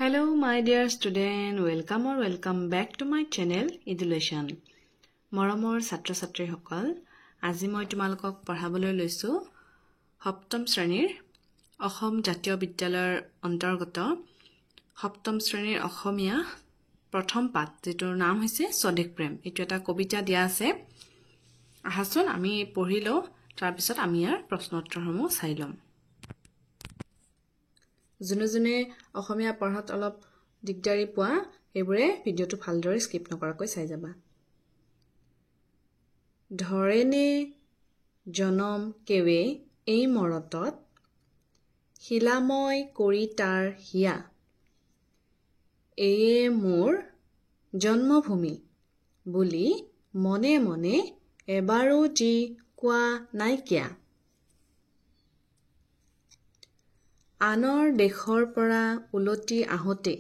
Hello my dear student, welcome back to my channel Education. মৰমৰ ছাত্ৰ ছাত্ৰীসকল, আজি মই তোমালোকক পঢ়াবলৈ লৈছো সপ্তম শ্ৰেণীৰ অসম জাতীয় বিদ্যালয়ৰ অন্তৰ্গত সপ্তম শ্ৰেণীৰ অসমীয়া প্ৰথম পাঠ যেটোৰ নাম হৈছে স্বদেশ প্ৰেম। এটো এটা কবিতা দিয়া আছে। আহাচোন আমি পঢ়িলো, তাৰ পিছত আমি ইয়াৰ প্ৰশ্নোত্তৰসমূহ চাই লম। জুনে অসমীয়া পঢ়াত অলপ দিগদাৰি পোৱা এইবোৰে ভিডিওটো ভালদৰে স্কিপ নকৰাকৈ চাই যাবা। ধৰেনে জনম কেৱে এই মৰতত, শিলাময় কৰি তাৰ হিয়া, এয়ে মোৰ জন্মভূমি বুলি মনে মনে এবাৰো যি কোৱা নাইকিয়া। আনৰ দেশৰ পৰা উলটি আহোঁতে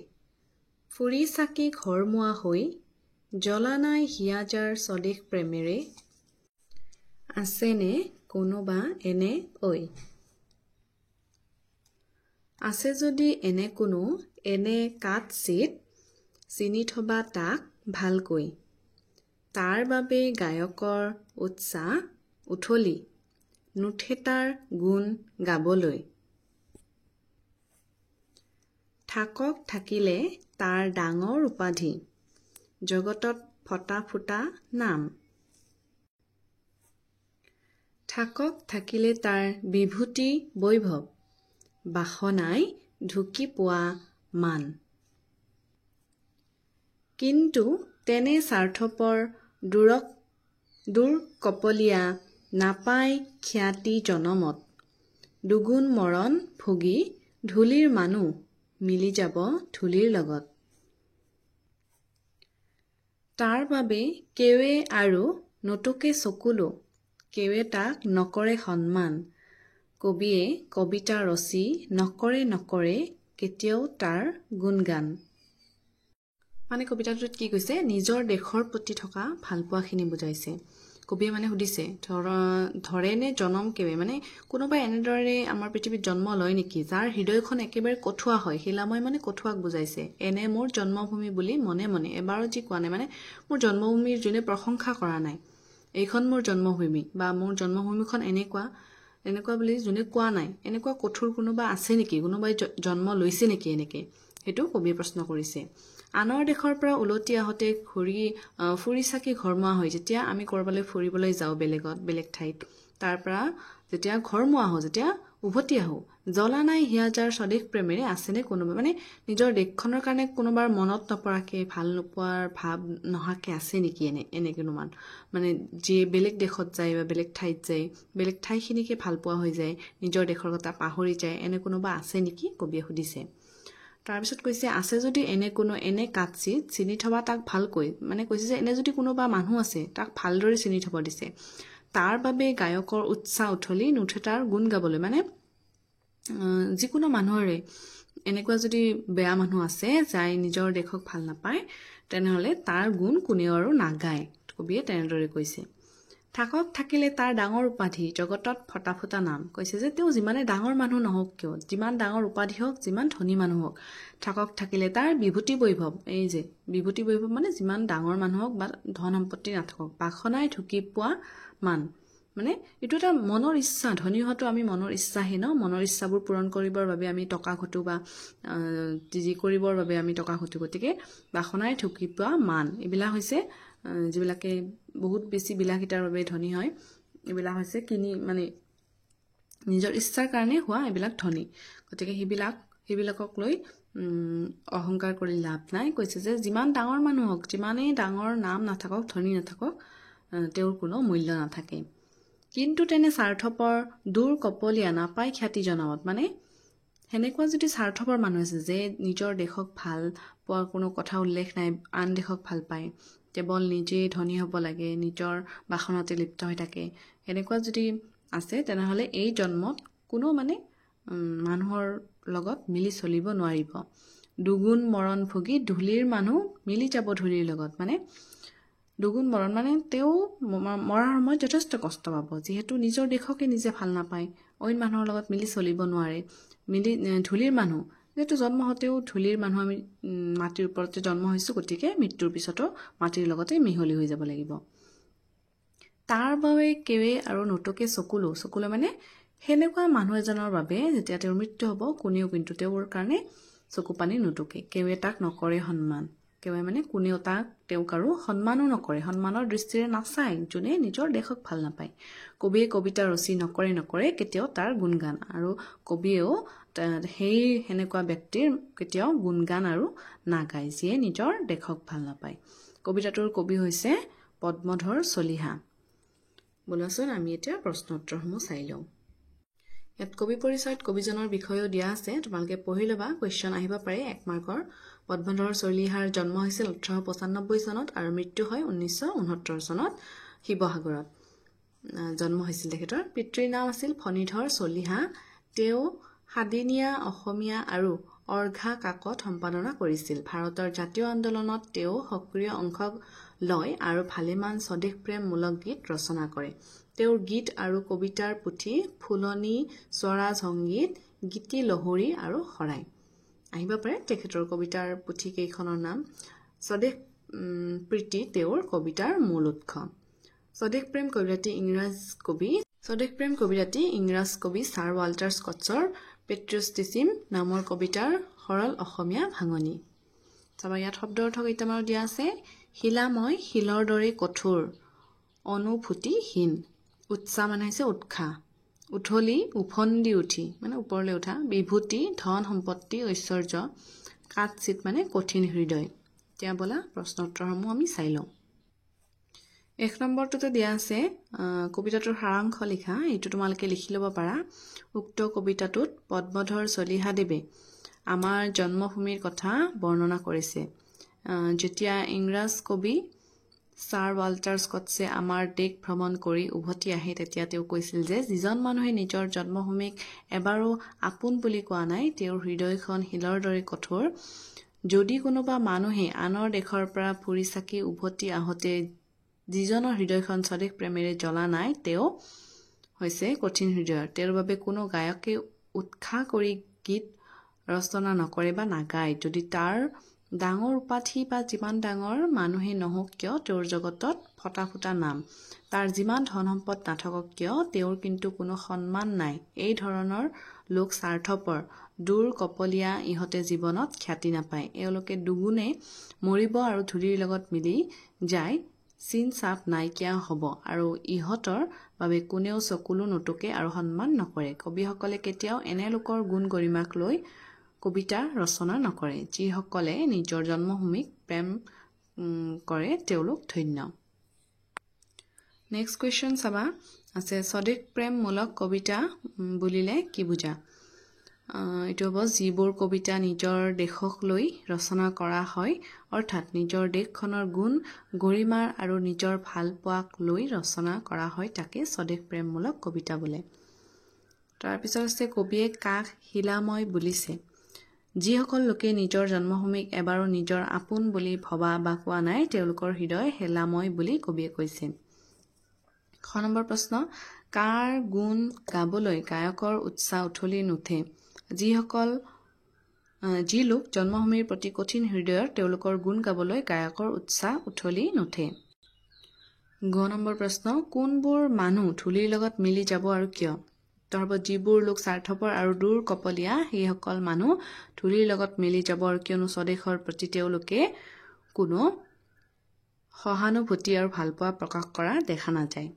ফুৰি চাকি ঘৰমুৱা হৈ, জ্বলা নাই হিয়াজাৰ স্বদেশ প্ৰেমেৰে, আছেনে কোনোবা এনে ঐ। আছে যদি এনে কোনো এনে কাট চিত, চিনি থবা তাক ভালকৈ, তাৰ বাবে গায়কৰ উৎসাহ উঠলি, নুঠে তাৰ গুণ গাবলৈ। থাকক থাকিলে তাৰ ডাঙৰ উপাধি, জগতত ফটা ফুটা নাম। থাকক থাকিলে তাৰ বিভূতি বৈভৱ, বাসনাই ঢুকি পোৱা মান। কিন্তু তেনে স্বাৰ্থপৰ দূৰ কপলীয়া, নাপায় খ্যাতি জনমত, দুগুণ মৰণ ভুগি ধূলিৰ মানুহ, মিলি যাব ধূলিৰ লগত। তাৰ বাবে কেৱে আৰু নতুকে চকুলো, কেৱে তাক নকৰে সন্মান, কবিয়ে কবিতা ৰচি নকৰে কেতিয়াও তাৰ গুণগান। মানে কবিতাটোত কি কৈছে, নিজৰ দেশৰ প্ৰতি থকা ভালপোৱাখিনি বুজাইছে। কবিয়ে মানে সুধিছে ধৰেনে জনম কেৱে, মানে কোনোবাই এনেদৰে আমাৰ পৃথিৱীত জন্ম লয় নেকি যাৰ হৃদয়খন একেবাৰে কঠুৱা হয়। শিলাময় মানে কঠুৱাক বুজাইছে। এনে মোৰ জন্মভূমি বুলি মনে মনে এবাৰো যি কোৱা নাই, মানে মোৰ জন্মভূমিৰ যোনে প্ৰশংসা কৰা নাই, এইখন মোৰ জন্মভূমি বা মোৰ জন্মভূমিখন এনেকুৱা বুলি যোনে কোৱা নাই, এনেকুৱা কঠোৰ কোনোবা আছে নেকি, কোনোবাই জন্ম লৈছে নেকি এনেকে, সেইটো কবিয়ে প্ৰশ্ন কৰিছে। আনৰ দেশৰ পৰা উলটি আহোঁতে ফুৰি চাকি ঘৰমুৱা হয়, যেতিয়া আমি ক'ৰবালৈ ফুৰিবলৈ যাওঁ বেলেগ ঠাইত, তাৰ পৰা যেতিয়া ঘৰমুৱা হওঁ, যেতিয়া উভতি আহোঁ, জ্বলা নাই হিয়াজাৰ স্বদেশ প্ৰেমেৰে, আছেনে কোনোবা, মানে নিজৰ দেশখনৰ কাৰণে কোনোবাৰ মনত নপৰাকে, ভাল নোপোৱাৰ ভাৱ নহাকে আছে নেকি এনে কোনোমান, মানে যিয়ে বেলেগ দেশত যায় বা বেলেগ ঠাইত যায়, বেলেগ ঠাইখিনিকে ভাল পোৱা হৈ যায়, নিজৰ দেশৰ কথা পাহৰি যায়, এনে কোনোবা আছে নেকি কবিয়ে সুধিছে। তাৰপিছত কৈছে, আছে যদি এনে কোনো এনে কাটচিত, চিনি থবা তাক ভালকৈ, মানে কৈছে যে এনে যদি কোনোবা মানুহ আছে তাক ভালদৰে চিনি থব দিছে। তাৰ বাবে গায়কৰ উৎসাহ উঠলি, নুঠে তাৰ গুণ গাবলৈ, মানে যিকোনো মানুহৰে এনেকুৱা যদি বেয়া মানুহ আছে যাই নিজৰ দেশক ভাল নাপায়, তেনেহলে তাৰ গুণ কোনেও আৰু নাগায়, কবিয়ে তেনেদৰে কৈছে। থাকক থাকিলে তাৰ ডাঙৰ উপাধি, জগতত ফটা ফুটা নাম, কৈছে যে তেওঁ যিমানে ডাঙৰ মানুহ নহওক কিয়, যিমান ডাঙৰ উপাধি হওক, যিমান ধনী মানুহ হওক, থাকক থাকিলে তাৰ বিভূতি বৈভৱ, এই যে বিভূতি বৈভৱ মানে যিমান ডাঙৰ মানুহ হওক বা ধন সম্পত্তি নাথাকক, বাসনাই ঢুকি পোৱা মান, মানে এইটো এটা মনৰ ইচ্ছা। ধনী হোৱাটো আমি মনৰ ইচ্ছাহে ন, মনৰ ইচ্ছাবোৰ পূৰণ কৰিবৰ বাবে আমি টকা ঘটো বা যি কৰিবৰ বাবে আমি টকা ঘটো, গতিকে বাসনাই ঢুকি পোৱা মান, এইবিলাক হৈছে যিবিলাকে বহুত বেছি বিলাসিতাৰ বাবে ধনী হয়, এইবিলাক হৈছে মানে নিজৰ ইচ্ছাৰ কাৰণে হোৱা এইবিলাক ধনী। গতিকে সেইবিলাকক লৈ অহংকাৰ কৰি লাভ নাই। কৈছে যে যিমান ডাঙৰ মানুহ হওক, যিমানেই ডাঙৰ নাম নাথাকক, ধনী নাথাকক, তেওঁৰ কোনো মূল্য নাথাকে। কিন্তু তেনে স্বাৰ্থপৰ দূৰ কপলীয়া, নাপায় খ্যাতি জনমত, মানে সেনেকুৱা যদি স্বাৰ্থপৰ মানুহ আছে যে নিজৰ দেশক ভাল পোৱাৰ কোনো কথা উল্লেখ নাই, আন দেশক ভাল পায়, কেৱল নিজেই ধনী হ'ব লাগে, নিজৰ বাসনাতে লিপ্ত হৈ থাকে, এনেকুৱা যদি আছে, তেনেহ'লে এই জন্মত কোনো মানে মানুহৰ লগত মিলি চলিব নোৱাৰিব। দুগুণ মৰণ ভুগি ধূলিৰ মানুহ, মিলি যাব ধূলিৰ লগত, মানে দুগুণ মৰণ মানে তেওঁ মৰাৰ সময়ত যথেষ্ট কষ্ট পাব, যিহেতু নিজৰ দেশকে নিজে ভাল নাপায়, অইন মানুহৰ লগত মিলি চলিব নোৱাৰে, ধূলিৰ মানুহ যেহেতু জন্ম হতেও ধূলিৰ মানুহ আমি মাটিৰ ওপৰতে জন্ম হৈছো গতিকে মৃত্যুৰ পিছতো মাটিৰ লগতে মিহলি হৈ যাব লাগিব তাৰ বাবে কেৱে আৰু নটকে চকুলো মানে হেনেকুৱা মানুহ এজনৰ বাবে যেতিয়া তেওঁৰ মৃত্যু হ'ব কোনেও কিন্তু তেওঁৰ কাৰণে চকু পানী নটকে কেৱে তাক নকৰে সন্মান কেৱে মানে কোনেও তাক তেওঁক আৰু সন্মানো নকৰে সন্মানৰ দৃষ্টিৰে নাচায় যোনে নিজৰ দেশক ভাল নাপায় কবিয়ে কবিতা ৰচি নকৰে কেতিয়াও তাৰ গুণগান আৰু কবিয়েও সেই হেনেকুৱা ব্যক্তিৰ কেতিয়াও গুণগান আৰু নাগায় যিয়ে নিজৰ দেশক ভাল নাপায় কবিতাটোৰ কবি হৈছে পদ্মধৰ চলিহা বলাচোন আমি এতিয়া প্ৰশ্ন উত্তৰসমূহ চাই লওঁ ইয়াত কবি পৰিচয়ত কবিজনৰ বিষয়েও দিয়া আছে তোমালোকে পঢ়ি লবা কোৱেশ্চন আহিব পাৰে 1 মাৰ্কৰ পদ্মধৰ চলিহাৰ জন্ম হৈছিল 1895 চনত আৰু মৃত্যু হয় 1969 চনত শিৱসাগৰত জন্ম হৈছিল তেখেতৰ পিতৃৰ নাম আছিল ফণীধৰ চলিহা তেওঁ হাদিনিয়া অসমীয়া আৰু অৰ্ঘা কাকত সম্পাদনা কৰিছিল ভাৰতৰ জাতীয় আন্দোলনত তেওঁ সক্ৰিয় অংশ লয় আৰু ভালেমান স্বদেশ প্ৰেমমূলক গীত ৰচনা কৰে তেওঁৰ গীত আৰু কবিতাৰ পুথি ফুলনি স্বৰাজ সংগীত গীতি লহৰী আৰু শৰাই আহিব পাৰে তেখেতৰ কবিতাৰ পুথি কেইখনৰ নাম স্বদেশ প্ৰীতি তেওঁৰ কবিতাৰ মূল উৎস স্বদেশ প্ৰেম কবিতাটি ইংৰাজ কবি ছাৰ ৱাল্টাৰ স্কটছৰ পেট্ৰিয়টিছিম নামৰ কবিতাৰ সৰল অসমীয়া ভাঙনি চাবা ইয়াত শব্দ অৰ্থ কেইটামান দিয়া আছে শিলাময় শিলৰ দৰে কঠোৰ অনুভূতিহীন উৎসাহ মানে হৈছে উৎসাহ উঠলি উফন্দি উঠি মানে ওপৰলৈ উঠা বিভূতি ধন সম্পত্তি ঐশ্বৰ্য কাটচিত মানে কঠিন হৃদয় এতিয়া বলা প্ৰশ্ন উত্তৰসমূহ আমি চাই লওঁ 1 নম্বৰটোতে দিয়া আছে কবিতাটোৰ সাৰাংশ লিখা এইটো তোমালোকে লিখি ল'ব পাৰা উক্ত কবিতাটোত পদ্মধৰ চলিহাদেৱে আমাৰ জন্মভূমিৰ কথা বৰ্ণনা কৰিছে যেতিয়া ইংৰাজ কবি ছাৰ ৱাল্টাৰ স্কটছে আমাৰ দেশ ভ্ৰমণ কৰি উভতি আহে তেতিয়া তেওঁ কৈছিল যে যিজন মানুহে নিজৰ জন্মভূমিক এবাৰো আপোন বুলি কোৱা নাই তেওঁৰ হৃদয়খন শিলৰ দৰে কঠোৰ যদি কোনোবা মানুহে আনৰ দেশৰ পৰা ফুৰি চাকি উভতি আহতে যিজনৰ হৃদয়খন স্বদেশ প্ৰেমেৰে জ্বলা নাই তেওঁ হৈছে কঠিন হৃদয়ৰ তেওঁৰ বাবে কোনো গায়কে উৎসাহ কৰি গীত ৰচনা নকৰে বা নাগায় যদি তাৰ ডাঙৰ উপাধি বা যিমান ডাঙৰ মানুহে নহওক কিয় তেওঁৰ জগতত ফটা ফুটা নাম তাৰ যিমান ধন সম্পদ নাথাকক কিয় তেওঁৰ কিন্তু কোনো সন্মান নাই এই ধৰণৰ লোক স্বাৰ্থপৰ দূৰ কপলীয়া ইহতে জীৱনত খ্যাতি নাপায় এওঁলোকে দুগুণে মৰিব আৰু ধূলিৰ লগত মিলি যায় চিন চাপ নাইকিয়া হ'ব আৰু ইহতৰ বাবে কোনেও চকুলো নটকে আৰু সন্মান নকৰে কবিসকলে কেতিয়াও এনে লোকৰ গুণ গৰিমাক লৈ কবিতা ৰচনা নকৰে যিসকলে নিজৰ জন্মভূমিক প্ৰেম কৰে তেওঁলোক ধন্য নেক্সট কোৱেশ্চন চাবা আছে স্বদেশ প্ৰেমমূলক কবিতা বুলিলে কি বুজা এইটো হ'ব যিবোৰ কবিতা নিজৰ দেশক লৈ ৰচনা কৰা হয় অৰ্থাৎ নিজৰ দেশখনৰ গুণ গৰিমাৰ আৰু নিজৰ ভাল পোৱাক লৈ ৰচনা কৰা হয় তাকে স্বদেশ প্ৰেমমূলক কবিতা বোলে তাৰ পিছত আছে কবিয়ে কাক শিলাময় বুলিছে যিসকল লোকে নিজৰ জন্মভূমিক এবাৰো নিজৰ আপোন বুলি ভবা বা কোৱা নাই তেওঁলোকৰ হৃদয় হেলাময় বুলি কবিয়ে কৈছে 6 নম্বৰ প্ৰশ্ন কাৰ গুণ গাবলৈ গায়কৰ উৎসাহ উঠলি নুঠে যি লোক জন্মভূমিৰ প্ৰতি কঠিন হৃদয়ৰ তেওঁলোকৰ গুণ গাবলৈ গায়কৰ উৎসাহ উঠলি নুঠে 9 নম্বৰ প্ৰশ্ন কোনবোৰ মানুহ ধূলিৰ লগত মিলি যাব আৰু কিয় তৰব যিবোৰ লোক স্বাৰ্থপৰ আৰু দূৰ কপলীয়া সেইসকল মানুহ ধূলিৰ লগত মিলি যাব আৰু কিয়নো স্বদেশৰ প্ৰতি তেওঁলোকে কোনো সহানুভূতি আৰু ভালপোৱা প্ৰকাশ কৰা দেখা নাযায়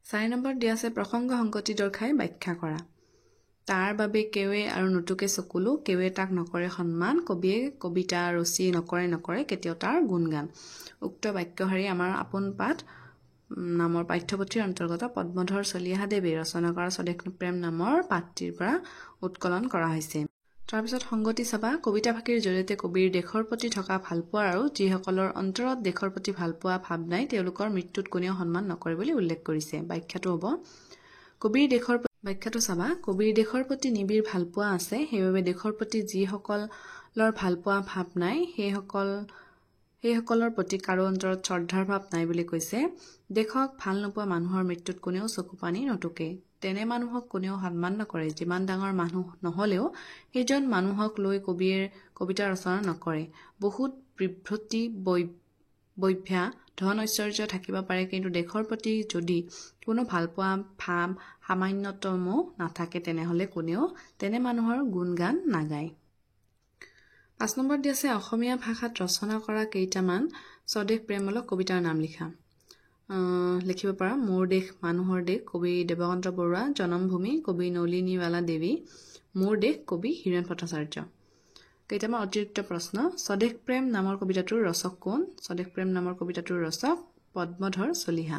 4 নম্বৰ দিয়া আছে প্ৰসংগ সংগতি দৰ্শাই ব্যাখ্যা কৰা তাৰ বাবে কেৱে আৰু নটুকে চকুলো কেৱে তাক নকৰে সন্মান কবিয়ে কবিতা ৰচি নকৰে কেতিয়াও তাৰ গুণগান উক্ত বাক্যহাৰী আমাৰ আপোন পাঠ নামৰ পাঠ্যপুথিৰ অন্তৰ্গত পদ্মধৰ চলিহাদেৱে ৰচনা কৰা স্বদেশ প্ৰেম নামৰ পাঠটিৰ পৰা উৎকলন কৰা হৈছে তাৰ পিছত সংগতি চাবা কবিতা ভাষীৰ জৰিয়তে কবিৰ দেশৰ প্ৰতি থকা ভালপোৱা আৰু যিসকলৰ অন্তৰত দেশৰ প্ৰতি ভালপোৱা ভাৱ নাই তেওঁলোকৰ মৃত্যুত কোনেও সন্মান নকৰে বুলি উল্লেখ কৰিছে ব্যাখ্যাটো হ'ব কবিৰ দেশৰ ব্যাখ্যাটো চাবা কবিৰ দেশৰ প্ৰতি নিবিড় ভালপোৱা আছে সেইবাবে দেশৰ প্ৰতি যিসকলৰ ভালপোৱা ভাৱ নাই সেইসকলৰ প্ৰতি কাৰো অন্তৰত শ্ৰদ্ধাৰ ভাৱ নাই বুলি কৈছে দেশক ভাল নোপোৱা মানুহৰ মৃত্যুত কোনেও চকু পানী নটকে তেনে মানুহক কোনেও সন্মান নকৰে যিমান ডাঙৰ মানুহ নহলেও সেইজন মানুহক লৈ কবিয়ে কবিতা ৰচনা নকৰে বহুত বিভ্ৰতি বৈভ্যা ধন ঐশ্বৰ্য থাকিব পাৰে কিন্তু দেশৰ প্ৰতি যদি কোনো ভালপোৱা ভাৱ সামান্যতমো নাথাকে তেনেহলে কোনেও তেনে মানুহৰ গুণগান নাগায় 5 নম্বৰ দি আছে অসমীয়া ভাষাত ৰচনা কৰা কেইটামান স্বদেশ প্ৰেমমূলক কবিতাৰ নাম লিখা লিখিব পাৰা মোৰ দেশ মানুহৰ দেশ কবি দেৱকান্ত বৰুৱা জনমভূমি কবি নলিনীৱালা দেৱী মোৰ দেশ কবি হীৰেণ ভট্টাচাৰ্য কেইটামান অতিৰিক্ত প্ৰশ্ন স্বদেশ প্ৰেম নামৰ কবিতাটোৰ ৰচক কোন স্বদেশ প্ৰেম নামৰ কবিতাটোৰ ৰচক পদ্মধৰ চলিহা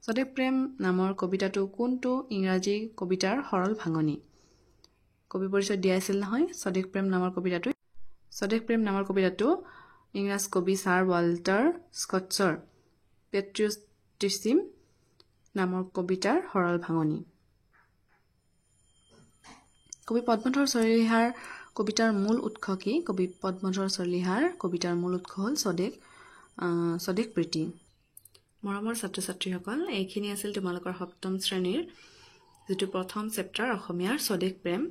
স্বদেশ প্ৰেম নামৰ কবিতাটো কোনটো ইংৰাজী কবিতাৰ সৰল ভাঙনি কবি পৰিচয় দিয়া আছিল নহয় স্বদেশ প্ৰেম নামৰ কবিতাটো ইংৰাজ কবি ছাৰ ৱাল্টাৰ স্কটছৰ পেট্ৰিয়টিছিম নামৰ কবিতাৰ সৰল ভাঙনি কবি পদ্মধৰ চলিহাৰ কবিতাৰ মূল উৎস কি কবি পদ্মধৰ চলিহাৰ কবিতাৰ মূল উৎস হ'ল স্বদেশ প্ৰীতি মৰমৰ ছাত্ৰ ছাত্ৰীসকল এইখিনি আছিল তোমালোকৰ সপ্তম শ্ৰেণীৰ যেটো প্ৰথম চেপ্টাৰ অসমীয়াৰ স্বদেশ প্ৰেম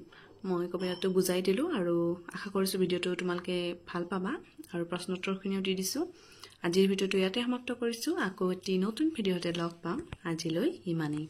মই কবিতাটো বুজাই দিলো আৰু আশা কৰিছো ভিডিওটো তোমালোকে ভাল পাবা আৰু প্ৰশ্নোত্তৰখিনিও দি দিছো আজিৰ ভিডিওটো ইয়াতে সমাপ্ত কৰিছো আকৌ এটি নতুন ভিডিওতে লগ পাম আজিলৈ ইমানেই